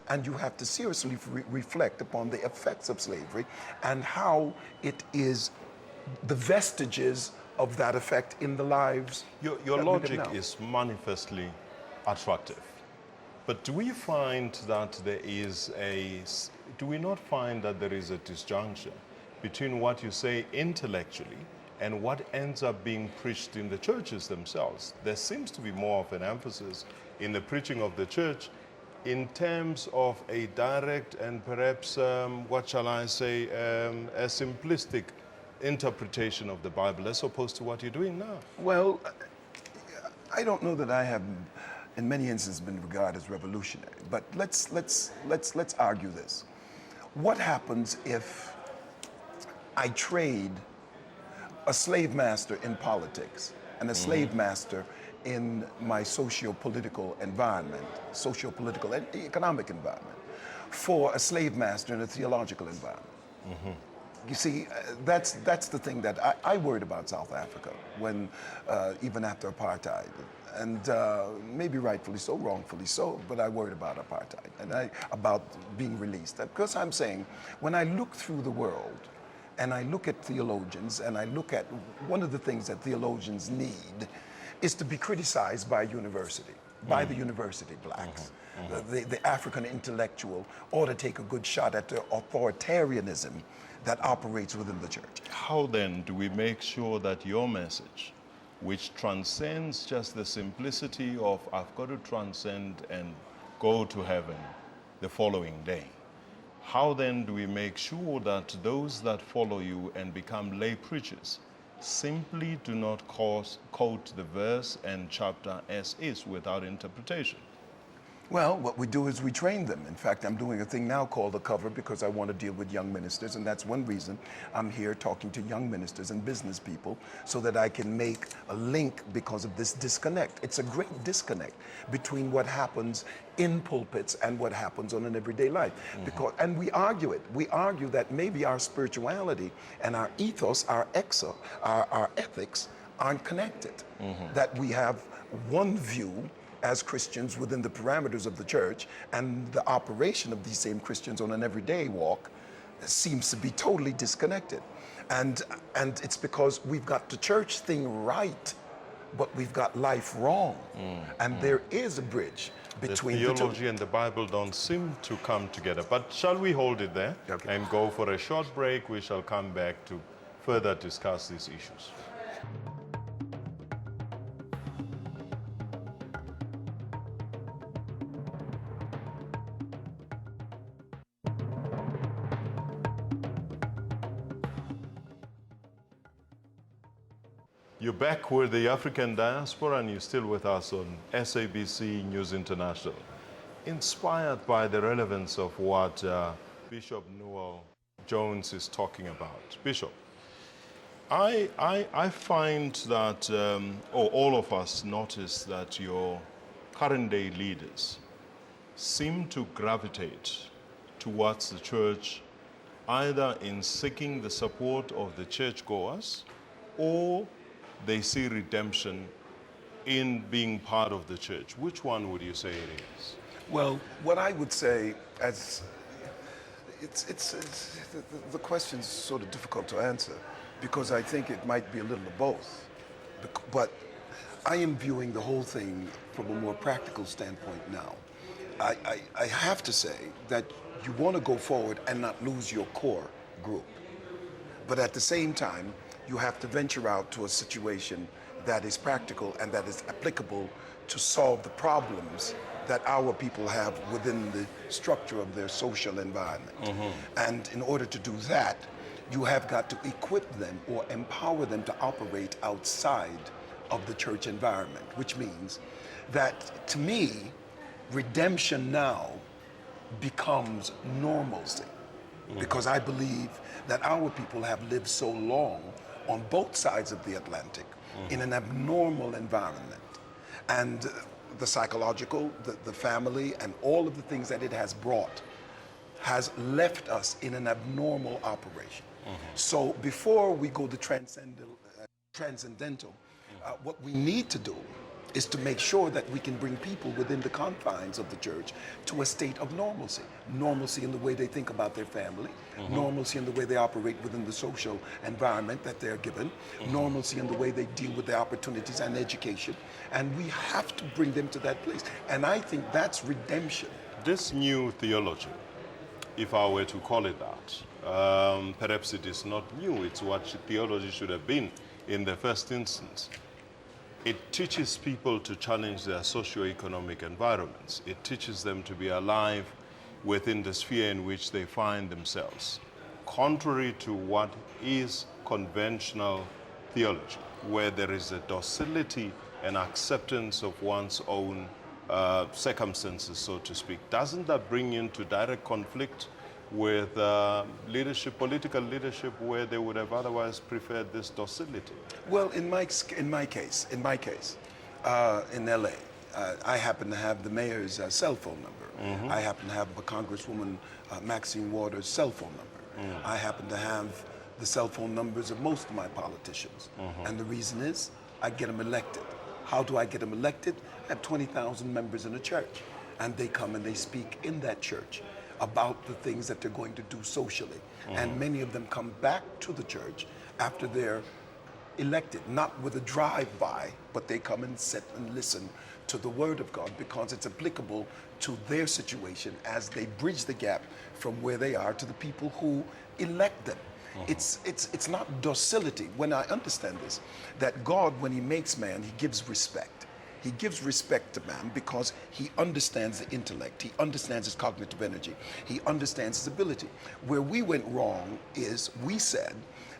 and you have to seriously reflect upon the effects of slavery and how it is the vestiges of that effect in the lives. Your logic is manifestly attractive. But do we find that do we not find that there is a disjunction between what you say intellectually and what ends up being preached in the churches themselves? There seems to be more of an emphasis in the preaching of the church in terms of a direct and perhaps, what shall I say, a simplistic interpretation of the Bible as opposed to what you're doing now. Well, I don't know that I have, in many instances, been regarded as revolutionary. But let's argue this. What happens if I trade a slave master in politics and a slave master in my socio-political environment, socio-political and economic environment, for a slave master in a theological environment? You see, that's the thing that I worried about South Africa when, even after apartheid, and maybe rightfully so, wrongfully so, but I worried about apartheid and about being released. Because I'm saying, when I look through the world and I look at theologians and I look at one of the things that theologians need is to be criticized by university, by the university blacks. The African intellectual ought to take a good shot at the authoritarianism that operates within the church. How then do we make sure that your message, which transcends just the simplicity of I've got to transcend and go to heaven the following day, how then do we make sure that those that follow you and become lay preachers simply do not quote the verse and chapter as is without interpretation? Well, what we do is we train them. In fact, I'm doing a thing now called The Cover because I want to deal with young ministers, and that's one reason I'm here talking to young ministers and business people so that I can make a link because of this disconnect. It's a great disconnect between what happens in pulpits and what happens on an everyday life. And we argue it. We argue that maybe our spirituality and our ethos, our ethics aren't connected. That we have one view as Christians within the parameters of the church, and the operation of these same Christians on an everyday walk seems to be totally disconnected. And it's because we've got the church thing right, but we've got life wrong. And there is a bridge between the theology and the Bible don't seem to come together. But shall we hold it there and go for a short break? We shall come back to further discuss these issues. You're back with the African Diaspora, and you're still with us on SABC News International. Inspired by the relevance of what Bishop Noel Jones is talking about. Bishop, I find that, or all of us notice that your current day leaders seem to gravitate towards the church, either in seeking the support of the churchgoers, or they see redemption in being part of the church. Which one would you say it is? Well, what I would say, the question's sort of difficult to answer because I think it might be a little of both. But I am viewing the whole thing from a more practical standpoint now. I have to say that you want to go forward and not lose your core group. But at the same time, you have to venture out to a situation that is practical and that is applicable to solve the problems that our people have within the structure of their social environment. And in order to do that, you have got to equip them or empower them to operate outside of the church environment, which means that, to me, redemption now becomes normalcy. Because I believe that our people have lived so long on both sides of the Atlantic in an abnormal environment. And the psychological, the family, and all of the things that it has brought has left us in an abnormal operation. So before we go to transcendental, what we need to do is to make sure that we can bring people within the confines of the church to a state of normalcy. Normalcy in the way they think about their family, normalcy in the way they operate within the social environment that they're given, normalcy in the way they deal with their opportunities and education. And we have to bring them to that place. And I think that's redemption. This new theology, if I were to call it that, perhaps it is not new, it's what theology should have been in the first instance. It teaches people to challenge their socio-economic environments. It teaches them to be alive within the sphere in which they find themselves, contrary to what is conventional theology, where there is a docility and acceptance of one's own circumstances, so to speak. Doesn't that bring into direct conflict with leadership, political leadership, where they would have otherwise preferred this docility? Well, in my case, in LA, I happen to have the mayor's cell phone number. I happen to have a Congresswoman Maxine Waters' cell phone number. I happen to have the cell phone numbers of most of my politicians. And the reason is, I get them elected. How do I get them elected? I have 20,000 members in a church, and they come and they speak in that church about the things that they're going to do socially. And many of them come back to the church after they're elected, not with a drive-by, but they come and sit and listen to the Word of God because it's applicable to their situation as they bridge the gap from where they are to the people who elect them. It's not docility. When I understand this, that God, when he makes man, he gives respect. He gives respect to man because he understands the intellect. He understands his cognitive energy. He understands his ability. Where we went wrong is we said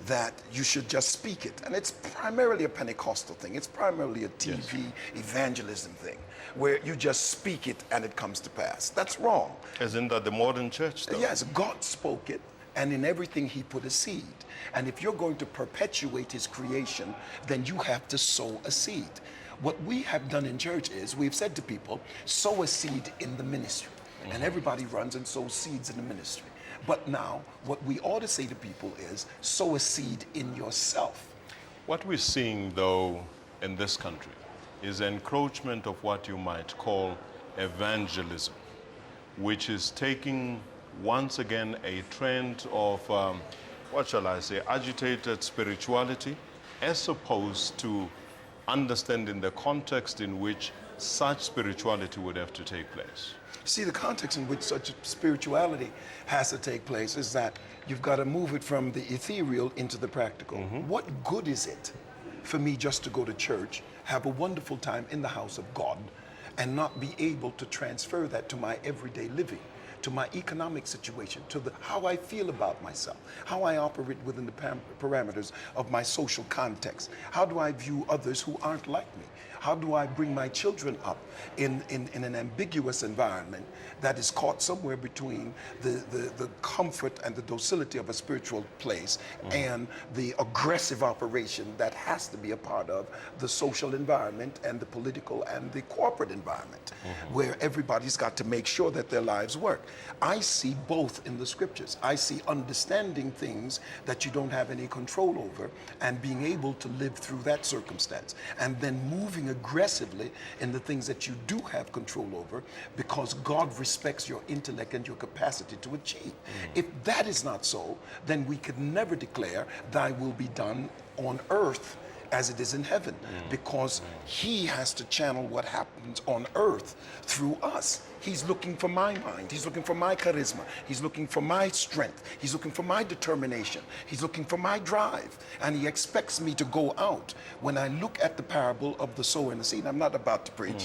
that you should just speak it. And it's primarily a Pentecostal thing. It's primarily a TV evangelism thing, where you just speak it and it comes to pass. That's wrong. Isn't that the modern church, though? Yes, God spoke it, and in everything he put a seed. And if you're going to perpetuate his creation, then you have to sow a seed. What we have done in church is we've said to people, sow a seed in the ministry. And everybody runs and sows seeds in the ministry. But now, what we ought to say to people is, sow a seed in yourself. What we're seeing, though, in this country is encroachment of what you might call evangelism, which is taking, once again, a trend of, what shall I say, agitated spirituality, as opposed to understanding the context in which such spirituality would have to take place. See, the context in which such spirituality has to take place is that you've got to move it from the ethereal into the practical. What good is it for me just to go to church, have a wonderful time in the house of God, and not be able to transfer that to my everyday living, to my economic situation, to how I feel about myself, how I operate within the parameters of my social context? How do I view others who aren't like me? How do I bring my children up in an ambiguous environment that is caught somewhere between the comfort and the docility of a spiritual place and the aggressive operation that has to be a part of the social environment and the political and the corporate environment, where everybody's got to make sure that their lives work? I see both in the scriptures. I see understanding things that you don't have any control over and being able to live through that circumstance, and then moving aggressively in the things that you do have control over, because God respects your intellect and your capacity to achieve. If that is not so, then we could never declare thy will be done on earth as it is in heaven, because he has to channel what happens on earth through us. He's looking for my mind. He's looking for my charisma. He's looking for my strength. He's looking for my determination. He's looking for my drive. And he expects me to go out. When I look at the parable of the sower and the seed, I'm not about to preach.